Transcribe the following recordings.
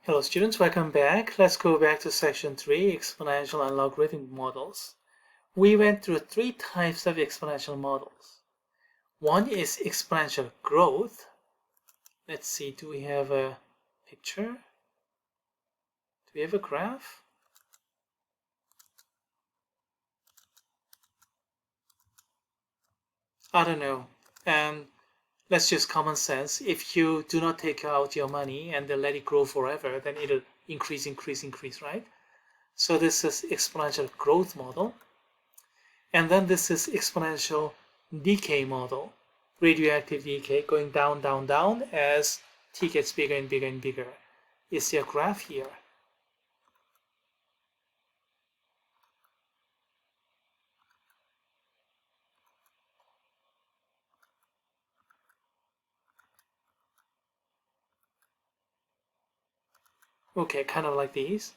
Hello students, welcome back. Let's go back to section 3, exponential and logarithmic models. We went through three types of exponential models. One is exponential growth. Let's see, do we have a picture? Do we have a graph? I don't know. Let's just common sense. If you do not take out your money and then let it grow forever, then it'll increase, right? So this is exponential growth model. And then this is exponential decay model, radioactive decay going down, down, down as t gets bigger and bigger and bigger. You see a graph here. Okay, kind of like these.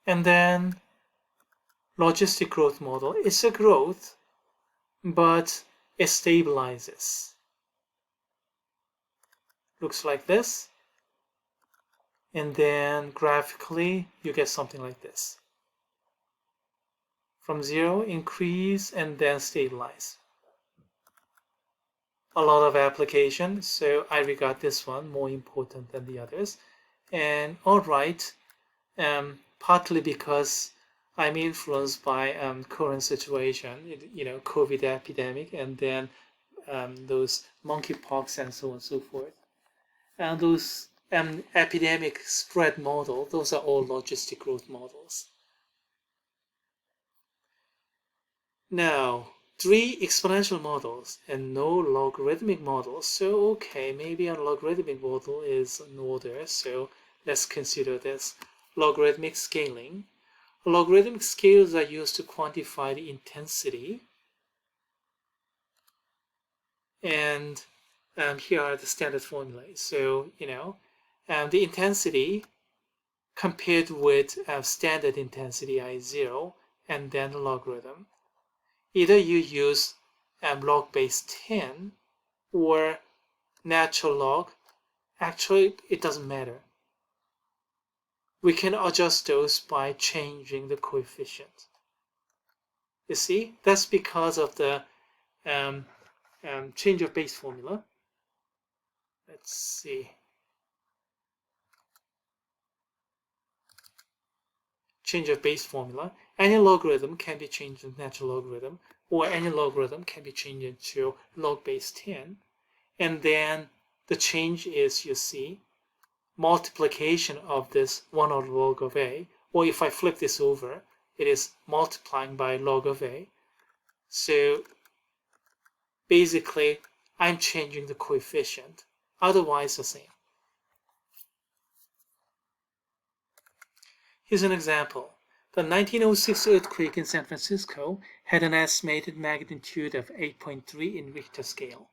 And then logistic growth model is a growth, but it stabilizes. Looks like this. And then graphically, you get something like this. From zero, increase, and then stabilize. A lot of application, so I regard this one more important than the others. And all right, partly because I'm influenced by current situation, COVID epidemic, and then those monkeypox and so on and so forth. And those epidemic spread model, those are all logistic growth models. Now, three exponential models and no logarithmic models. So, okay, maybe a logarithmic model is in order. So let's consider this. Logarithmic scaling. Logarithmic scales are used to quantify the intensity. And here are the standard formulae. So, the intensity compared with standard intensity I0 and then the logarithm. Either you use log base 10 or natural log. Actually, it doesn't matter. We can adjust those by changing the coefficient. You see, that's because of the change of base formula. Let's see. Change of base formula. Any logarithm can be changed into natural logarithm, or any logarithm can be changed into log base 10. And then the change is, you see, multiplication of this 1 over log of a, or if I flip this over, it is multiplying by log of a. So basically, I'm changing the coefficient, otherwise the same. Here's an example. The 1906 earthquake in San Francisco had an estimated magnitude of 8.3 in Richter scale.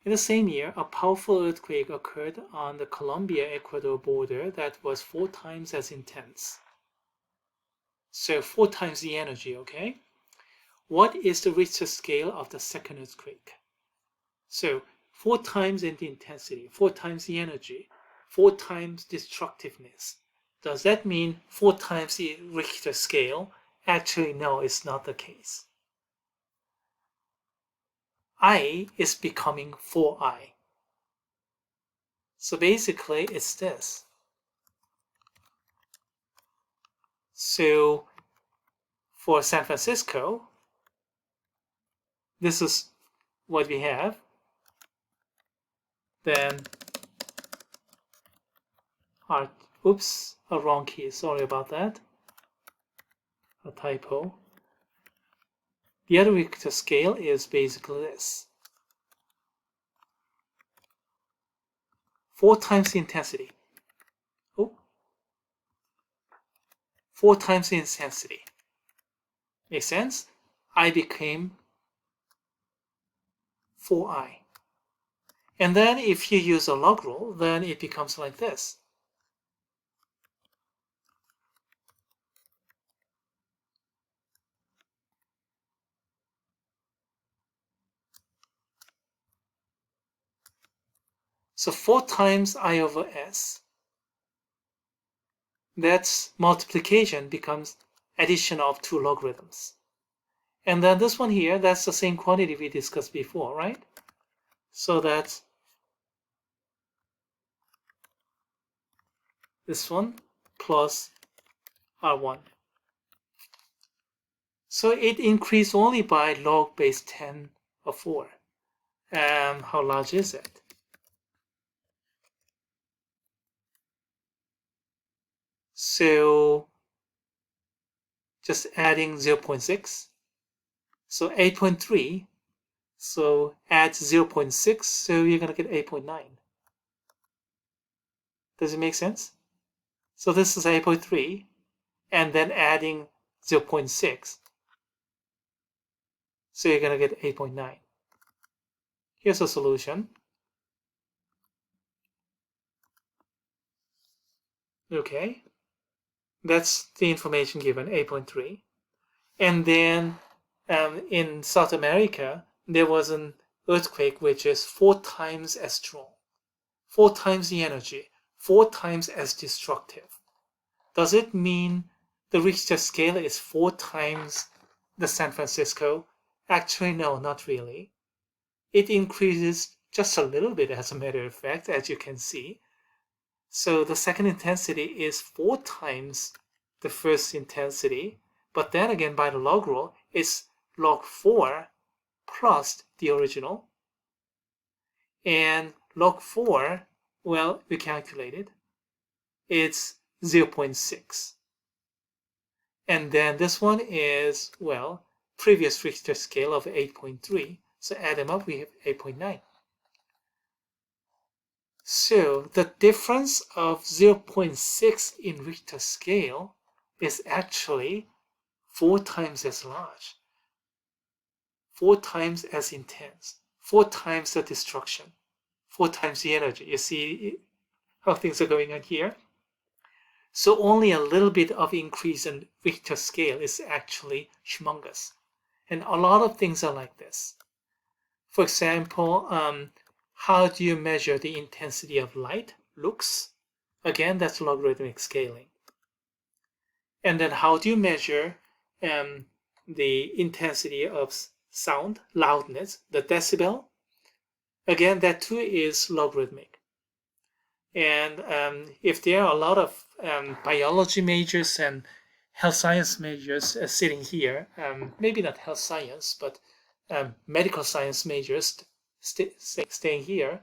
In the same year, a powerful earthquake occurred on the Colombia-Ecuador border that was 4 times as intense. So 4 times the energy, okay? What is the Richter scale of the second earthquake? So 4 times in the intensity, 4 times the energy, 4 times destructiveness. Does that mean 4 times the Richter scale? Actually, no, it's not the case. I is becoming 4i. So basically, it's this. So for San Francisco, this is what we have. Then, oops, a wrong key. Sorry about that. A typo. The other Richter scale is basically this. 4 times the intensity. Oh. 4 times the intensity. Make sense? I became 4i. And then if you use a log rule, then it becomes like this. So 4 times I over s, that's multiplication becomes addition of two logarithms. And then this one here, that's the same quantity we discussed before, right? So that's this one plus R1. So it increased only by log base 10 of 4. How large is it? So just adding 0.6. So 8.3. So add 0.6. So you're going to get 8.9. Does it make sense? So this is 8.3. And then adding 0.6. So you're going to get 8.9. Here's a solution. Okay. That's the information given, 8.3. And then in South America, there was an earthquake which is 4 times as strong, 4 times the energy, 4 times as destructive. Does it mean the Richter scale is 4 times the San Francisco? Actually, no, not really. It increases just a little bit, as a matter of fact, as you can see. So the second intensity is 4 times the first intensity, but then again, by the log rule, it's log 4 plus the original. And log 4, well, we calculated, it's 0.6. And then this one is, well, previous Richter scale of 8.3. So add them up, we have 8.9. So the difference of 0.6 in Richter scale is actually 4 times as large, 4 times as intense, 4 times the destruction, 4 times the energy. You see how things are going on here? So only a little bit of increase in Richter scale is actually humongous. And a lot of things are like this. For example, how do you measure the intensity of light? Lux. Again, that's logarithmic scaling. And then how do you measure the intensity of sound, loudness, the decibel? Again, that too is logarithmic. And if there are a lot of biology majors and health science majors sitting here, maybe not health science, but medical science majors staying here,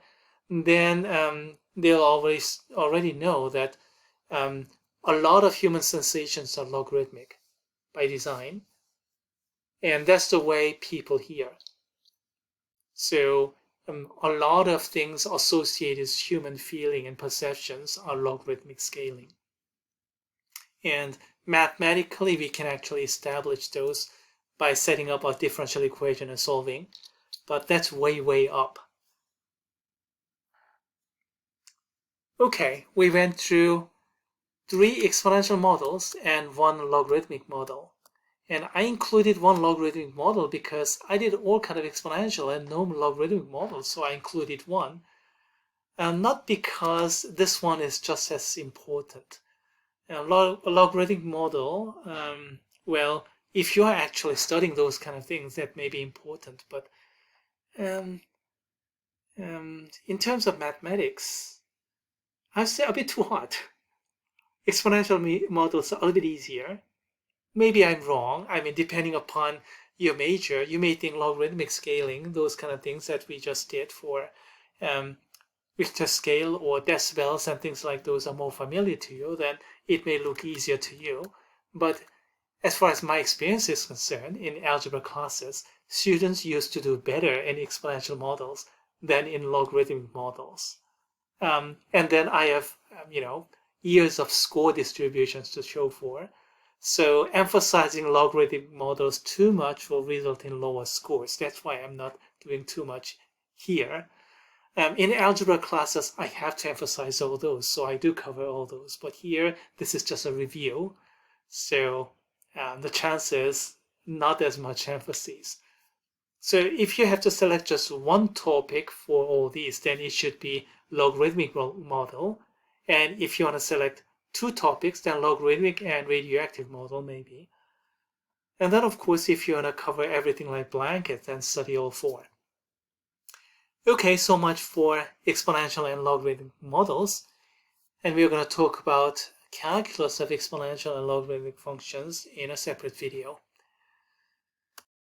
then they'll already know that a lot of human sensations are logarithmic by design, and that's the way people hear. So a lot of things associated with human feeling and perceptions are logarithmic scaling. And mathematically, we can actually establish those by setting up a differential equation and solving, but that's way, way up. Okay, we went through 3 exponential models and 1 logarithmic model. And I included 1 logarithmic model because I did all kind of exponential and no logarithmic models, so I included 1. Not because this one is just as important. A logarithmic model, well, if you're actually studying those kind of things, that may be important. But in terms of mathematics, I'd say a bit too hard. Exponential models are a little bit easier. Maybe I'm wrong. I mean, depending upon your major, you may think logarithmic scaling, those kind of things that we just did for Richter scale or decibels and things like those are more familiar to you, then it may look easier to you. But as far as my experience is concerned, in algebra classes, students used to do better in exponential models than in logarithmic models. And then I have, years of score distributions to show for. So emphasizing logarithmic models too much will result in lower scores. That's why I'm not doing too much here. In algebra classes, I have to emphasize all those, so I do cover all those. But here, this is just a review, so the chances not as much emphasis. So if you have to select just one topic for all these, then it should be logarithmic model. And if you want to select two topics, then logarithmic and radioactive model maybe. And then, of course, if you want to cover everything like blanket, then study all four. Okay, so much for exponential and logarithmic models. And we're going to talk about calculus of exponential and logarithmic functions in a separate video.